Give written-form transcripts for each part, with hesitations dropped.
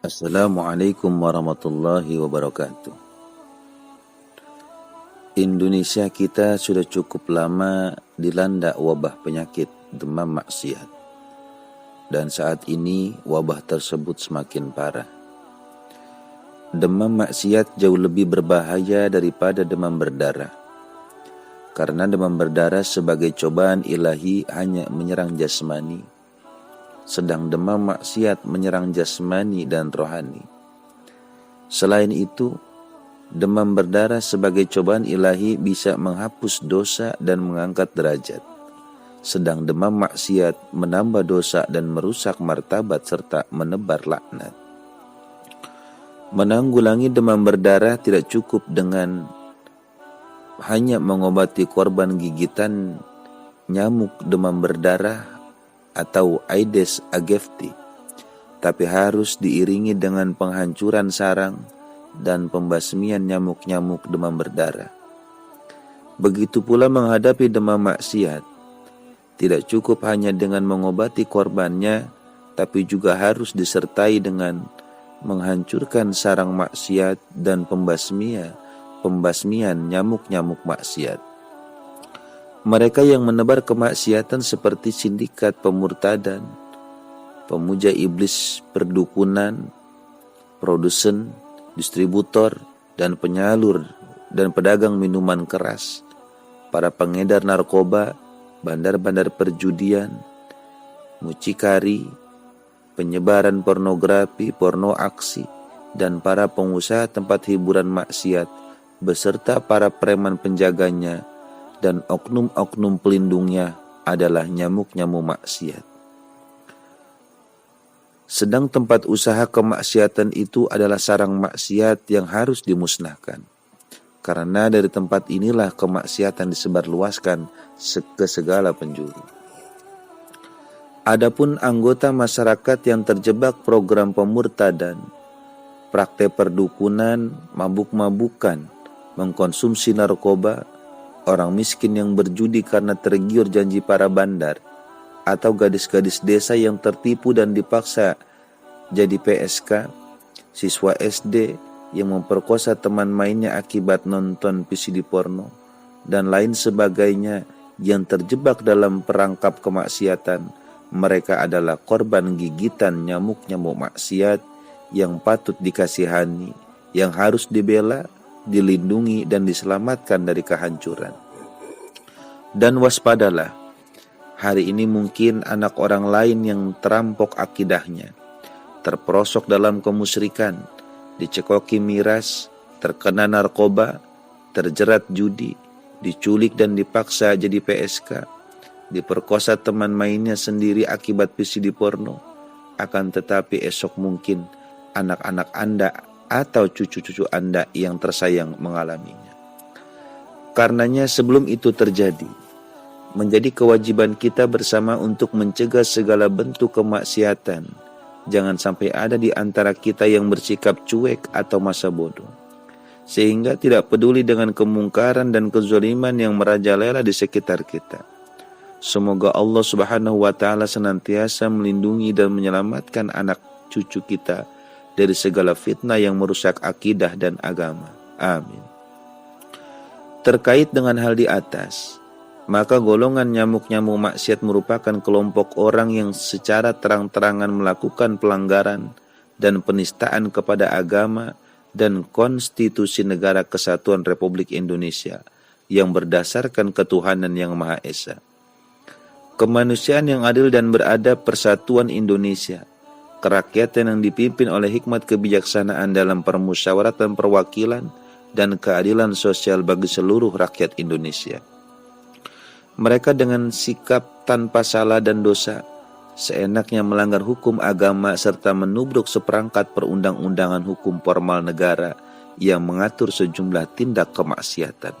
Assalamualaikum warahmatullahi wabarakatuh. Indonesia kita sudah cukup lama dilanda wabah penyakit demam maksiat. Dan saat ini wabah tersebut semakin parah. Demam maksiat jauh lebih berbahaya daripada demam berdarah. Karena demam berdarah sebagai cobaan ilahi hanya menyerang jasmani, sedang demam maksiat menyerang jasmani dan rohani. Selain itu, demam berdarah sebagai cobaan ilahi bisa menghapus dosa dan mengangkat derajat, sedang demam maksiat menambah dosa dan merusak martabat serta menebar laknat. Menanggulangi demam berdarah tidak cukup dengan hanya mengobati korban gigitan nyamuk demam berdarah atau Aedes aegypti, tapi harus diiringi dengan penghancuran sarang dan pembasmian nyamuk-nyamuk demam berdarah. Begitu pula menghadapi demam maksiat, tidak cukup hanya dengan mengobati korbannya, tapi juga harus disertai dengan menghancurkan sarang maksiat dan pembasmian nyamuk-nyamuk maksiat. Mereka yang menebar kemaksiatan seperti sindikat pemurtadan, pemuja iblis perdukunan, produsen, distributor, dan penyalur dan pedagang minuman keras, para pengedar narkoba, bandar-bandar perjudian, mucikari, penyebaran pornografi, porno aksi, dan para pengusaha tempat hiburan maksiat, beserta para preman penjaganya dan oknum-oknum pelindungnya adalah nyamuk-nyamuk maksiat. Sedang tempat usaha kemaksiatan itu adalah sarang maksiat yang harus dimusnahkan. Karena dari tempat inilah kemaksiatan disebarluaskan ke segala penjuru. Adapun anggota masyarakat yang terjebak program pemurtadan, praktek perdukunan, mabuk-mabukan, mengkonsumsi narkoba, orang miskin yang berjudi karena tergiur janji para bandar, atau gadis-gadis desa yang tertipu dan dipaksa jadi PSK, siswa SD yang memperkosa teman mainnya akibat nonton VCD porno, dan lain sebagainya yang terjebak dalam perangkap kemaksiatan. Mereka adalah korban gigitan nyamuk-nyamuk maksiat yang patut dikasihani, yang harus dibela, dilindungi, dan diselamatkan dari kehancuran. Dan waspadalah, hari ini mungkin anak orang lain yang terampok akidahnya, terperosok dalam kemusyrikan, dicekoki miras, terkena narkoba, terjerat judi, diculik dan dipaksa jadi PSK, diperkosa teman mainnya sendiri akibat VCD porno. Akan tetapi esok mungkin anak-anak Anda atau cucu-cucu Anda yang tersayang mengalaminya. Karenanya sebelum itu terjadi, menjadi kewajiban kita bersama untuk mencegah segala bentuk kemaksiatan. Jangan sampai ada di antara kita yang bersikap cuek atau masa bodoh, sehingga tidak peduli dengan kemungkaran dan kezaliman yang merajalela di sekitar kita. Semoga Allah Subhanahu wa Ta'ala senantiasa melindungi dan menyelamatkan anak cucu kita dari segala fitnah yang merusak akidah dan agama. Amin. Terkait dengan hal di atas, maka golongan nyamuk-nyamuk maksiat merupakan kelompok orang yang secara terang-terangan melakukan pelanggaran dan penistaan kepada agama dan konstitusi Negara Kesatuan Republik Indonesia yang berdasarkan ketuhanan yang Maha Esa, kemanusiaan yang adil dan beradab, persatuan Indonesia, kerakyatan yang dipimpin oleh hikmat kebijaksanaan dalam permusyawaratan perwakilan dan keadilan sosial bagi seluruh rakyat Indonesia. Mereka dengan sikap tanpa salah dan dosa, seenaknya melanggar hukum agama serta menubruk seperangkat perundang-undangan hukum formal negara yang mengatur sejumlah tindak kemaksiatan,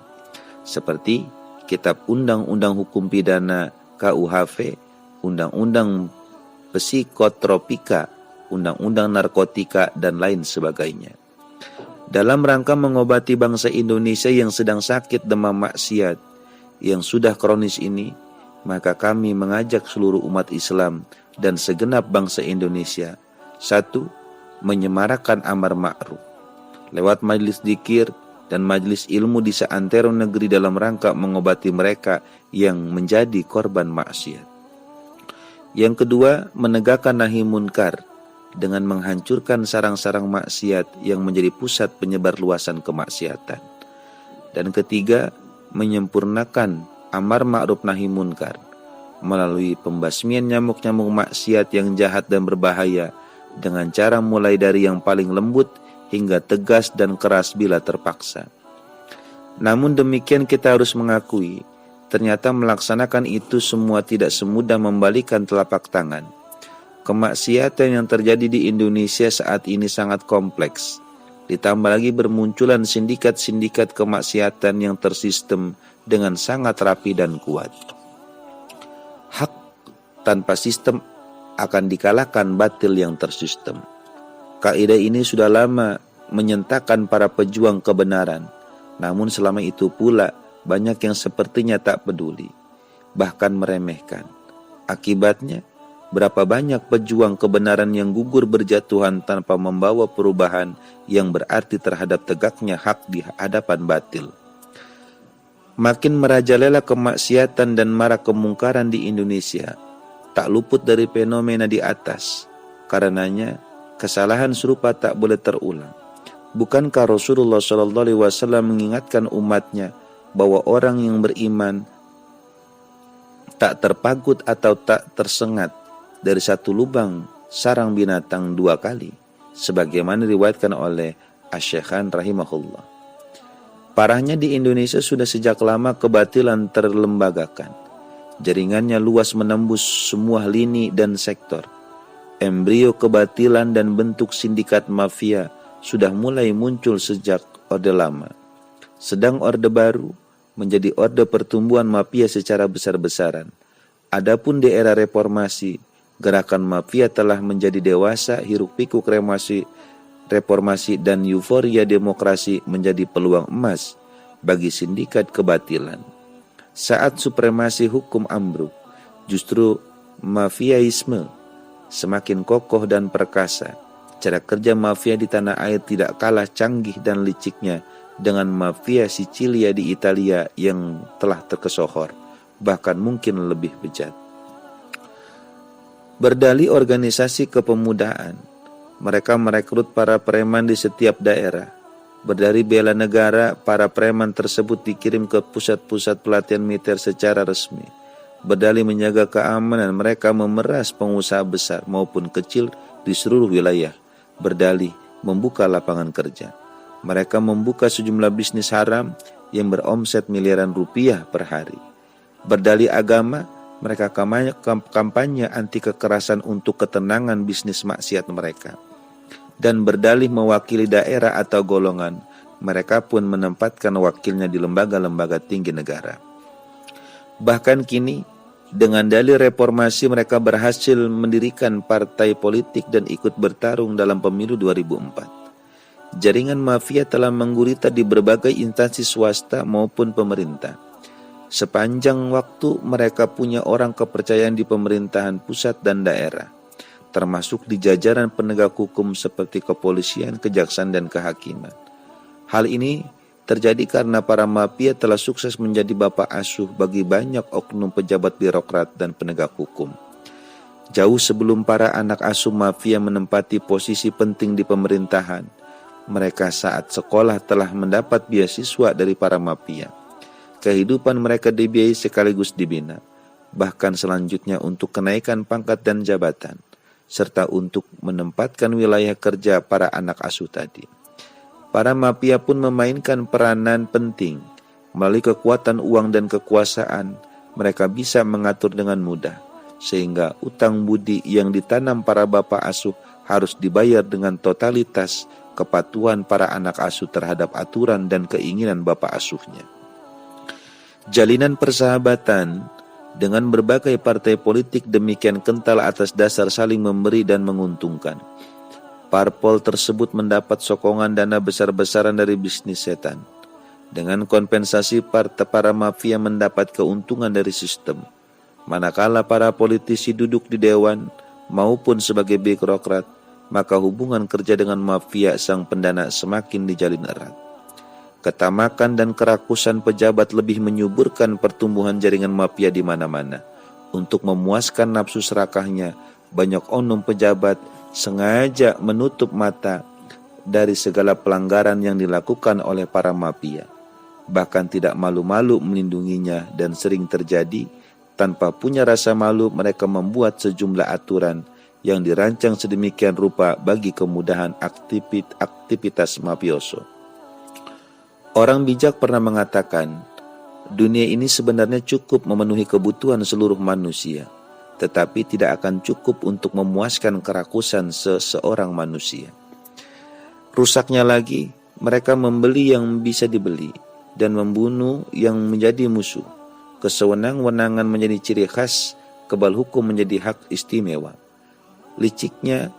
seperti Kitab Undang-Undang Hukum Pidana KUHP, Undang-Undang Psikotropika, Undang-Undang Narkotika, dan lain sebagainya. Dalam rangka mengobati bangsa Indonesia yang sedang sakit demam maksiat yang sudah kronis ini, maka kami mengajak seluruh umat Islam dan segenap bangsa Indonesia, satu, menyemarakan amar ma'ruf lewat majelis dzikir dan majelis ilmu di seantero negeri dalam rangka mengobati mereka yang menjadi korban maksiat. Yang kedua, menegakkan nahi munkar dengan menghancurkan sarang-sarang maksiat yang menjadi pusat penyebar luasan kemaksiatan. Dan ketiga, menyempurnakan amar ma'ruf nahi munkar melalui pembasmian nyamuk-nyamuk maksiat yang jahat dan berbahaya dengan cara mulai dari yang paling lembut hingga tegas dan keras bila terpaksa. Namun demikian kita harus mengakui, ternyata melaksanakan itu semua tidak semudah membalikan telapak tangan. Kemaksiatan yang terjadi di Indonesia saat ini sangat kompleks. Ditambah lagi bermunculan sindikat-sindikat kemaksiatan yang tersistem dengan sangat rapi dan kuat. Hak tanpa sistem akan dikalahkan batil yang tersistem. Kaidah ini sudah lama menyentakan para pejuang kebenaran. Namun selama itu pula banyak yang sepertinya tak peduli, bahkan meremehkan. Akibatnya, berapa banyak pejuang kebenaran yang gugur berjatuhan tanpa membawa perubahan yang berarti terhadap tegaknya hak di hadapan batil. Makin merajalela kemaksiatan dan marak kemungkaran di Indonesia, tak luput dari fenomena di atas. Karenanya, kesalahan serupa tak boleh terulang. Bukankah Rasulullah SAW mengingatkan umatnya bahwa orang yang beriman tak terpagut atau tak tersengat dari satu lubang sarang binatang 2 kali, sebagaimana diriwayatkan oleh Asy-Syaikhan rahimahullah. Parahnya di Indonesia sudah sejak lama kebatilan terlembagakan. Jaringannya luas menembus semua lini dan sektor. Embrio kebatilan dan bentuk sindikat mafia sudah mulai muncul sejak Orde Lama. Sedang Orde Baru menjadi orde pertumbuhan mafia secara besar-besaran. Adapun di era reformasi, gerakan mafia telah menjadi dewasa, hiruk-pikuk reformasi dan euforia demokrasi menjadi peluang emas bagi sindikat kebatilan. Saat supremasi hukum ambruk, justru mafiaisme semakin kokoh dan perkasa. Cara kerja mafia di tanah air tidak kalah canggih dan liciknya dengan mafia Sicilia di Italia yang telah terkesohor, bahkan mungkin lebih bejat. Berdalih organisasi kepemudaan, mereka merekrut para preman di setiap daerah. Berdalih bela negara, para preman tersebut dikirim ke pusat-pusat pelatihan militer secara resmi. Berdalih menjaga keamanan, mereka memeras pengusaha besar maupun kecil di seluruh wilayah. Berdalih membuka lapangan kerja. Mereka membuka sejumlah bisnis haram yang beromset miliaran rupiah per hari. Berdalih agama, mereka kampanye anti kekerasan untuk ketenangan bisnis maksiat mereka. Dan berdalih mewakili daerah atau golongan, mereka pun menempatkan wakilnya di lembaga-lembaga tinggi negara. Bahkan kini, dengan dalih reformasi mereka berhasil mendirikan partai politik dan ikut bertarung dalam pemilu 2004. Jaringan mafia telah menggurita di berbagai instansi swasta maupun pemerintah. Sepanjang waktu mereka punya orang kepercayaan di pemerintahan pusat dan daerah, termasuk di jajaran penegak hukum seperti kepolisian, kejaksaan, dan kehakiman. Hal ini terjadi karena para mafia telah sukses menjadi bapak asuh bagi banyak oknum pejabat birokrat dan penegak hukum. Jauh sebelum para anak asuh mafia menempati posisi penting di pemerintahan, mereka saat sekolah telah mendapat beasiswa dari para mafia. Kehidupan mereka dibiayai sekaligus dibina, bahkan selanjutnya untuk kenaikan pangkat dan jabatan, serta untuk menempatkan wilayah kerja para anak asuh tadi. Para mafia pun memainkan peranan penting. Melalui kekuatan uang dan kekuasaan, mereka bisa mengatur dengan mudah, sehingga utang budi yang ditanam para bapak asuh harus dibayar dengan totalitas kepatuhan para anak asuh terhadap aturan dan keinginan bapak asuhnya. Jalinan persahabatan dengan berbagai partai politik demikian kental atas dasar saling memberi dan menguntungkan. Parpol tersebut mendapat sokongan dana besar-besaran dari bisnis setan. Dengan kompensasi para mafia mendapat keuntungan dari sistem. Manakala para politisi duduk di dewan maupun sebagai birokrat, maka hubungan kerja dengan mafia sang pendana semakin dijalin erat. Ketamakan dan kerakusan pejabat lebih menyuburkan pertumbuhan jaringan mafia di mana-mana. Untuk memuaskan nafsu serakahnya, banyak oknum pejabat sengaja menutup mata dari segala pelanggaran yang dilakukan oleh para mafia. Bahkan tidak malu-malu melindunginya, dan sering terjadi tanpa punya rasa malu mereka membuat sejumlah aturan yang dirancang sedemikian rupa bagi kemudahan aktivitas mafioso. Orang bijak pernah mengatakan, dunia ini sebenarnya cukup memenuhi kebutuhan seluruh manusia, tetapi tidak akan cukup untuk memuaskan kerakusan seseorang manusia. Rusaknya lagi, mereka membeli yang bisa dibeli dan membunuh yang menjadi musuh. Kesewenang-wenangan menjadi ciri khas, kebal hukum menjadi hak istimewa. Liciknya,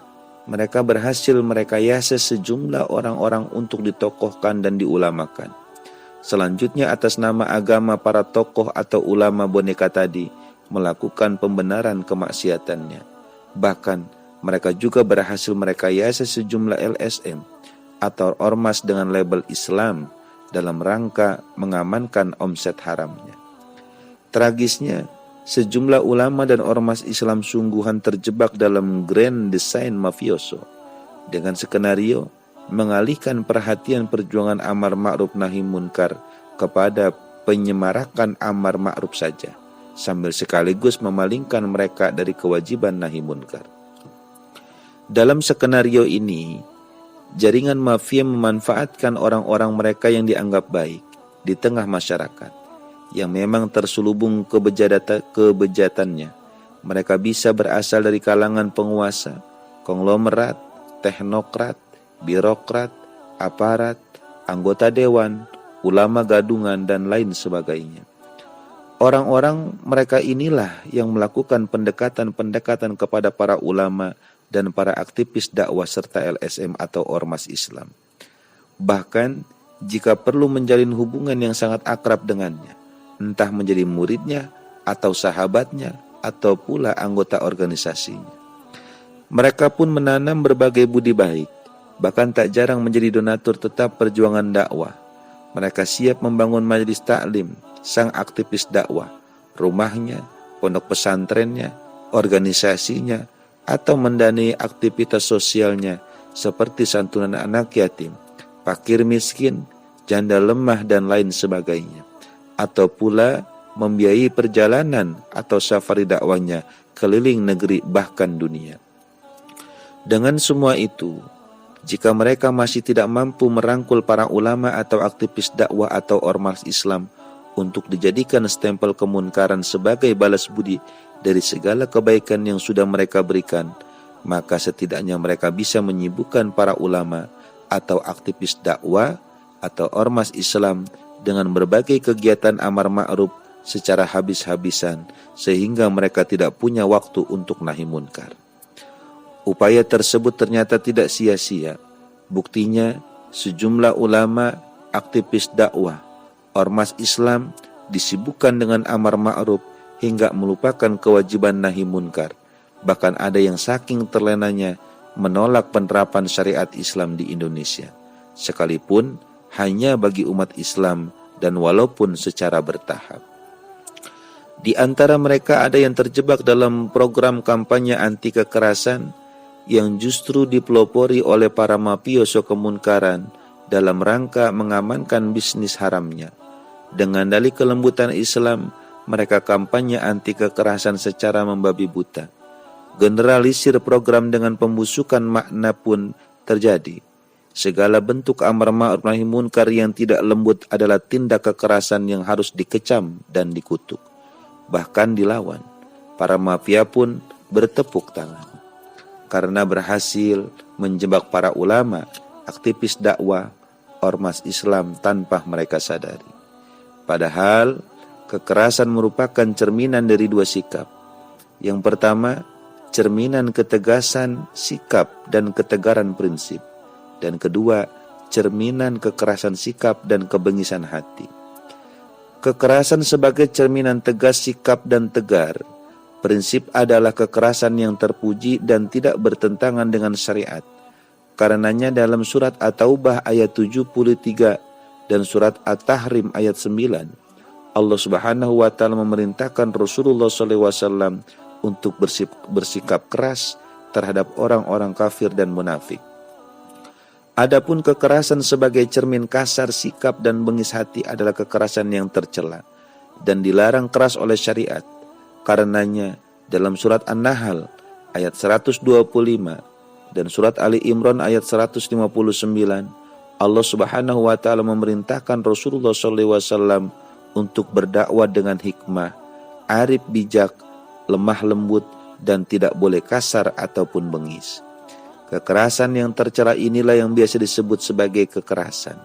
mereka berhasil merekayasa sejumlah orang-orang untuk ditokohkan dan diulamakan. Selanjutnya, atas nama agama, para tokoh atau ulama boneka tadi melakukan pembenaran kemaksiatannya. Bahkan, mereka juga berhasil merekayasa sejumlah LSM atau ormas dengan label Islam dalam rangka mengamankan omset haramnya. Tragisnya, sejumlah ulama dan ormas Islam sungguhan terjebak dalam grand design mafioso dengan skenario mengalihkan perhatian perjuangan amar ma'ruf nahi munkar kepada penyemarakan amar ma'ruf saja, sambil sekaligus memalingkan mereka dari kewajiban nahi munkar. Dalam skenario ini, jaringan mafia memanfaatkan orang-orang mereka yang dianggap baik di tengah masyarakat yang memang terselubung kebejatannya. Mereka bisa berasal dari kalangan penguasa, konglomerat, teknokrat, birokrat, aparat, anggota dewan, ulama gadungan, dan lain sebagainya. Orang-orang mereka inilah yang melakukan pendekatan-pendekatan kepada para ulama dan para aktivis dakwah serta LSM atau ormas Islam. Bahkan jika perlu menjalin hubungan yang sangat akrab dengannya, entah menjadi muridnya atau sahabatnya atau pula anggota organisasinya. Mereka pun menanam berbagai budi baik, bahkan tak jarang menjadi donatur tetap perjuangan dakwah. Mereka siap membangun majelis taklim sang aktivis dakwah, rumahnya, pondok pesantrennya, organisasinya, atau mendanai aktivitas sosialnya seperti santunan anak yatim, fakir miskin, janda lemah, dan lain sebagainya. Atau pula membiayai perjalanan atau safari dakwahnya keliling negeri bahkan dunia. Dengan semua itu, jika mereka masih tidak mampu merangkul para ulama atau aktivis dakwah atau ormas Islam untuk dijadikan stempel kemunkaran sebagai balas budi dari segala kebaikan yang sudah mereka berikan, maka setidaknya mereka bisa menyibukkan para ulama atau aktivis dakwah atau ormas Islam dengan berbagai kegiatan amar ma'ruf secara habis-habisan sehingga mereka tidak punya waktu untuk nahi munkar. Upaya tersebut ternyata tidak sia-sia. Buktinya, sejumlah ulama, aktivis dakwah, ormas Islam disibukkan dengan amar ma'ruf hingga melupakan kewajiban nahi munkar. Bahkan ada yang saking terlenanya menolak penerapan syariat Islam di Indonesia, sekalipun hanya bagi umat Islam dan walaupun secara bertahap. Di antara mereka ada yang terjebak dalam program kampanye anti kekerasan yang justru dipelopori oleh para mafioso kemunkaran dalam rangka mengamankan bisnis haramnya. Dengan dalih kelembutan Islam, mereka kampanye anti kekerasan secara membabi buta. Generalisir program dengan pembusukan makna pun terjadi. Segala bentuk amar ma'ruf nahi munkar yang tidak lembut adalah tindak kekerasan yang harus dikecam dan dikutuk, bahkan dilawan. Para mafia pun bertepuk tangan karena berhasil menjebak para ulama, aktivis dakwah, ormas Islam tanpa mereka sadari. Padahal kekerasan merupakan cerminan dari dua sikap. Yang pertama, cerminan ketegasan sikap dan ketegaran prinsip. Dan kedua, cerminan kekerasan sikap dan kebengisan hati. Kekerasan sebagai cerminan tegas sikap dan tegar Prinsip adalah kekerasan yang terpuji dan tidak bertentangan dengan syariat. Karenanya dalam surat At-Taubah ayat 73 dan surat At-Tahrim ayat 9, Allah Subhanahu wa taala memerintahkan Rasulullah SAW untuk bersikap keras terhadap orang-orang kafir dan munafik. Adapun kekerasan sebagai cermin kasar sikap dan bengis hati adalah kekerasan yang tercela dan dilarang keras oleh syariat. Karenanya dalam surat An-Nahl ayat 125 dan surat Ali Imran ayat 159, Allah Subhanahu wa taala memerintahkan Rasulullah SAW untuk berdakwah dengan hikmah, arif bijak, lemah lembut, dan tidak boleh kasar ataupun bengis. Kekerasan yang tercela inilah yang biasa disebut sebagai kekerasan.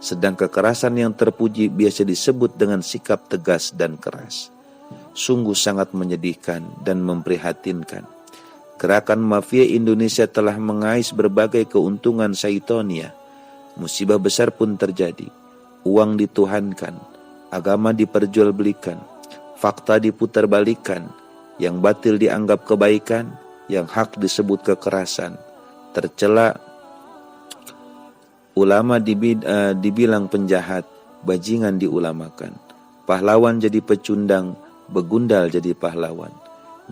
Sedang kekerasan yang terpuji biasa disebut dengan sikap tegas dan keras. Sungguh sangat menyedihkan dan memprihatinkan. Gerakan mafia Indonesia telah mengais berbagai keuntungan syaitonia. Musibah besar pun terjadi. Uang dituhankan, agama diperjualbelikan, fakta diputarbalikkan, yang batil dianggap kebaikan, yang hak disebut kekerasan. Tercela ulama dibilang penjahat, bajingan diulamakan. Pahlawan jadi pecundang, begundal jadi pahlawan.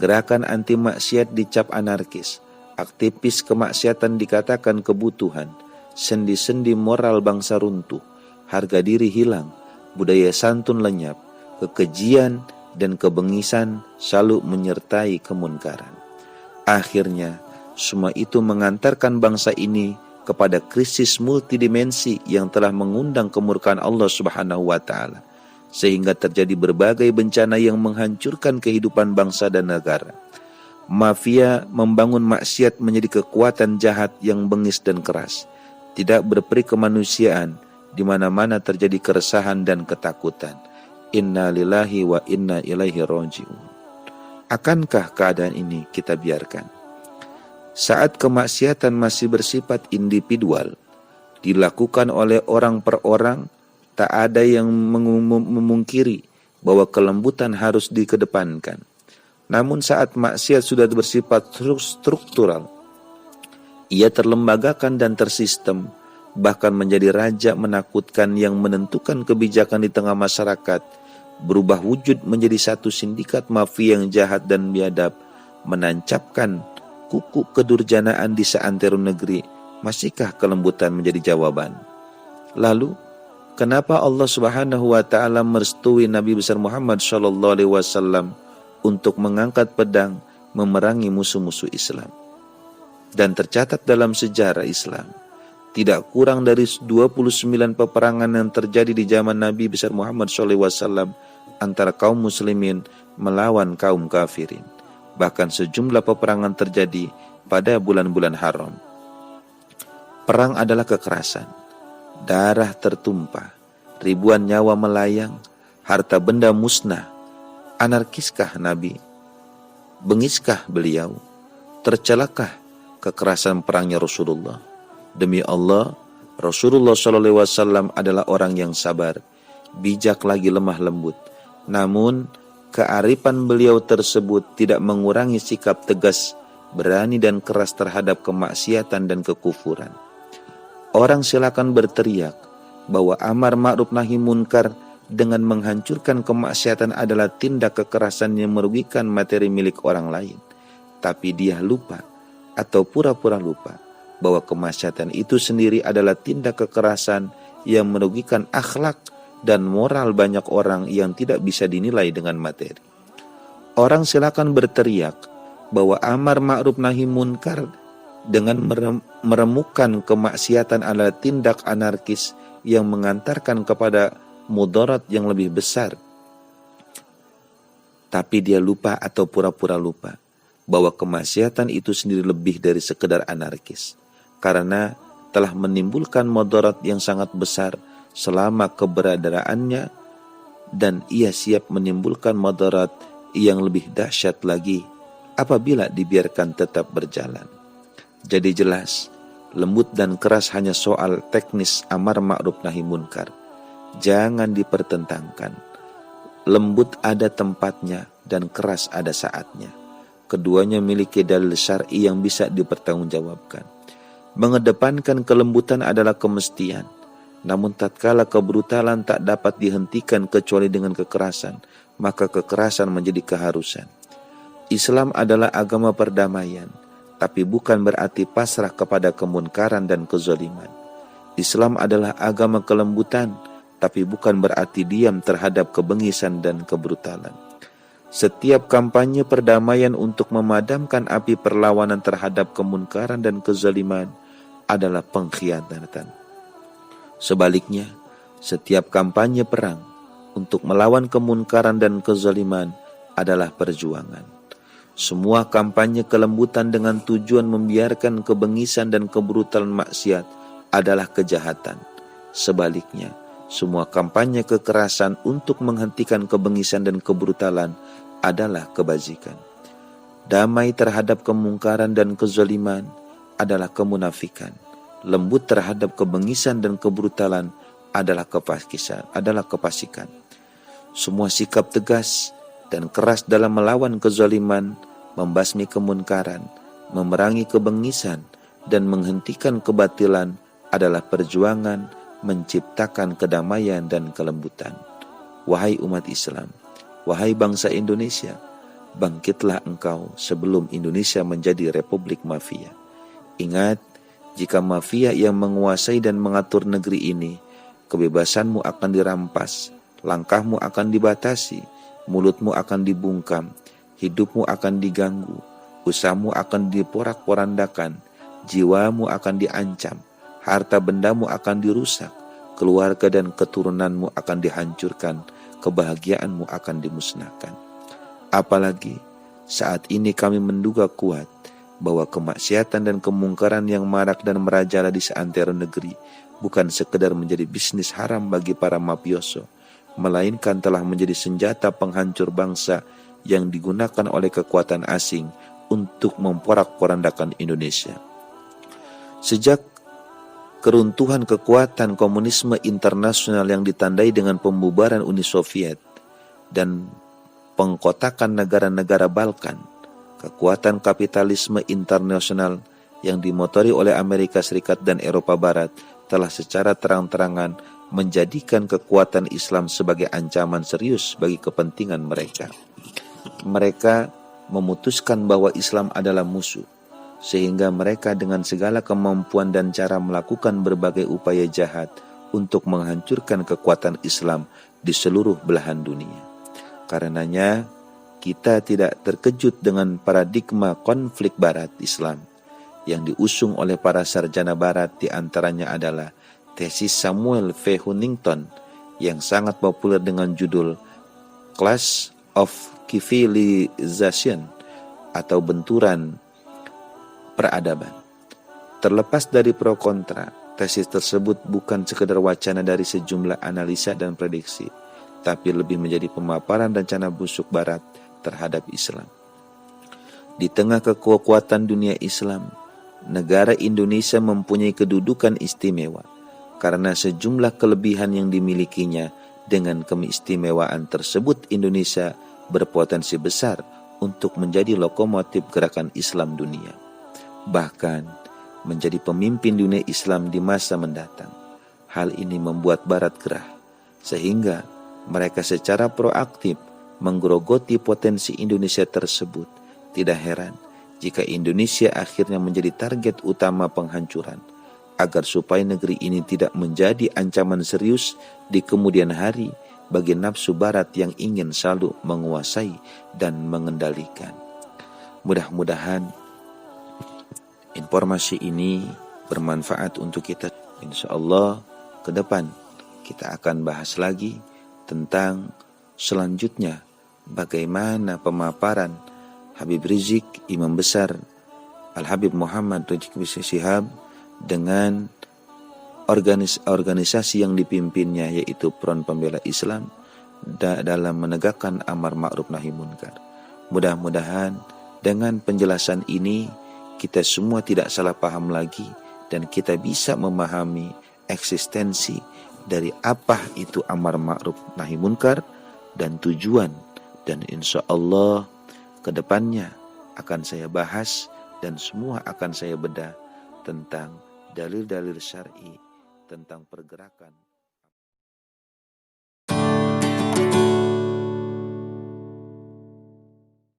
Gerakan anti maksiat dicap anarkis, aktivis kemaksiatan dikatakan kebutuhan, sendi-sendi moral bangsa runtuh, harga diri hilang, budaya santun lenyap, kekejian dan kebengisan selalu menyertai kemunkaran. Akhirnya, semua itu mengantarkan bangsa ini kepada krisis multidimensi yang telah mengundang kemurkaan Allah Subhanahu wa taala, sehingga terjadi berbagai bencana yang menghancurkan kehidupan bangsa dan negara. Mafia membangun maksiat menjadi kekuatan jahat yang bengis dan keras, tidak berperi kemanusiaan, di mana-mana terjadi keresahan dan ketakutan. Inna lillahi wa inna ilaihi raji'un. Akankah keadaan ini kita biarkan? Saat kemaksiatan masih bersifat individual, dilakukan oleh orang per orang, tak ada yang memungkiri bahwa kelembutan harus dikedepankan. Namun saat maksiat sudah bersifat struktural, ia terlembagakan dan tersistem, bahkan menjadi raja menakutkan yang menentukan kebijakan di tengah masyarakat, berubah wujud menjadi satu sindikat mafia yang jahat dan biadab, menancapkan kuku kedurjanaan di seantero negeri. Masihkah kelembutan menjadi jawaban? Lalu, kenapa Allah Subhanahu wa taala merestui Nabi besar Muhammad sallallahu alaihi wasallam untuk mengangkat pedang memerangi musuh-musuh Islam? Dan tercatat dalam sejarah Islam, tidak kurang dari 29 peperangan yang terjadi di zaman Nabi besar Muhammad sallallahu alaihi wasallam antara kaum muslimin melawan kaum kafirin. Bahkan sejumlah peperangan terjadi pada bulan-bulan haram. Perang adalah kekerasan. Darah tertumpah, ribuan nyawa melayang, harta benda musnah. Anarkiskah Nabi? Bengiskah beliau? Tercelakah kekerasan perangnya Rasulullah? Demi Allah, Rasulullah SAW adalah orang yang sabar, bijak lagi lemah lembut. Namun, kearifan beliau tersebut tidak mengurangi sikap tegas, berani dan keras terhadap kemaksiatan dan kekufuran. Orang silakan berteriak bahwa amar ma'ruf nahi munkar dengan menghancurkan kemaksiatan adalah tindak kekerasan yang merugikan materi milik orang lain. Tapi dia lupa atau pura-pura lupa bahwa kemaksiatan itu sendiri adalah tindak kekerasan yang merugikan akhlak dan moral banyak orang yang tidak bisa dinilai dengan materi. Orang silakan berteriak bahwa amar ma'ruf nahi munkar dengan meremukkan kemaksiatan adalah tindak anarkis yang mengantarkan kepada mudarat yang lebih besar. Tapi dia lupa atau pura-pura lupa bahwa kemaksiatan itu sendiri lebih dari sekedar anarkis, karena telah menimbulkan mudarat yang sangat besar selama keberadaannya, dan ia siap menimbulkan mudarat yang lebih dahsyat lagi apabila dibiarkan tetap berjalan. Jadi jelas, lembut dan keras hanya soal teknis amar ma'ruf nahi munkar. Jangan dipertentangkan. Lembut ada tempatnya, dan keras ada saatnya. Keduanya memiliki dalil syar'i yang bisa dipertanggungjawabkan. Mengedepankan kelembutan adalah kemestian, namun tatkala kebrutalan tak dapat dihentikan kecuali dengan kekerasan, maka kekerasan menjadi keharusan. Islam adalah agama perdamaian, tapi bukan berarti pasrah kepada kemunkaran dan kezaliman. Islam adalah agama kelembutan, tapi bukan berarti diam terhadap kebengisan dan kebrutalan. Setiap kampanye perdamaian untuk memadamkan api perlawanan terhadap kemunkaran dan kezaliman adalah pengkhianatan. Sebaliknya, setiap kampanye perang untuk melawan kemunkaran dan kezaliman adalah perjuangan. Semua kampanye kelembutan dengan tujuan membiarkan kebengisan dan kebrutalan maksiat adalah kejahatan. Sebaliknya, semua kampanye kekerasan untuk menghentikan kebengisan dan kebrutalan adalah kebajikan. Damai terhadap kemungkaran dan kezaliman adalah kemunafikan. Lembut terhadap kebengisan dan kebrutalan adalah kefasikan. Semua sikap tegas dan keras dalam melawan kezaliman, membasmi kemunkaran, memerangi kebengisan, dan menghentikan kebatilan adalah perjuangan menciptakan kedamaian dan kelembutan. Wahai umat Islam, wahai bangsa Indonesia, bangkitlah engkau sebelum Indonesia menjadi republik mafia. Ingat, jika mafia yang menguasai dan mengatur negeri ini, kebebasanmu akan dirampas, langkahmu akan dibatasi, mulutmu akan dibungkam, hidupmu akan diganggu, usahamu akan diporak-porandakan, jiwamu akan diancam, harta bendamu akan dirusak, keluarga dan keturunanmu akan dihancurkan, kebahagiaanmu akan dimusnahkan. Apalagi saat ini kami menduga kuat bahwa kemaksiatan dan kemungkaran yang marak dan merajalela di seantero negeri bukan sekedar menjadi bisnis haram bagi para mafioso, melainkan telah menjadi senjata penghancur bangsa yang digunakan oleh kekuatan asing untuk memporak-porandakan Indonesia. Sejak keruntuhan kekuatan komunisme internasional yang ditandai dengan pembubaran Uni Soviet dan pengkotakan negara-negara Balkan, kekuatan kapitalisme internasional yang dimotori oleh Amerika Serikat dan Eropa Barat telah secara terang-terangan menjadikan kekuatan Islam sebagai ancaman serius bagi kepentingan mereka. Mereka memutuskan bahwa Islam adalah musuh, sehingga mereka dengan segala kemampuan dan cara melakukan berbagai upaya jahat untuk menghancurkan kekuatan Islam di seluruh belahan dunia. Karenanya, kita tidak terkejut dengan paradigma konflik Barat Islam yang diusung oleh para sarjana Barat, di antaranya adalah tesis Samuel V. Huntington yang sangat populer dengan judul Clash of Civilization atau benturan peradaban. Terlepas dari pro kontra, tesis tersebut bukan sekedar wacana dari sejumlah analisa dan prediksi, tapi lebih menjadi pemaparan rencana busuk Barat terhadap Islam. Di tengah kekuatan dunia Islam, negara Indonesia mempunyai kedudukan istimewa karena sejumlah kelebihan yang dimilikinya. Dengan keistimewaan tersebut, Indonesia berpotensi besar untuk menjadi lokomotif gerakan Islam dunia, bahkan menjadi pemimpin dunia Islam di masa mendatang. Hal ini membuat Barat gerah, sehingga mereka secara proaktif menggerogoti potensi Indonesia tersebut. Tidak heran jika Indonesia akhirnya menjadi target utama penghancuran, agar supaya negeri ini tidak menjadi ancaman serius di kemudian hari bagi nafsu Barat yang ingin selalu menguasai dan mengendalikan. Mudah-mudahan informasi ini bermanfaat untuk kita. Insya Allah ke depan kita akan bahas lagi tentang selanjutnya bagaimana pemaparan Habib Rizik, Imam Besar Al-Habib Muhammad Rizik Syihab dengan organisasi yang dipimpinnya, yaitu Front Pembela Islam, dalam menegakkan amar ma'ruf nahi munkar. Mudah-mudahan dengan penjelasan ini kita semua tidak salah paham lagi dan kita bisa memahami eksistensi dari apa itu amar ma'ruf nahi munkar dan tujuan Dan insya Allah kedepannya akan saya bahas dan semua akan saya bedah tentang dalil-dalil syar'i tentang pergerakan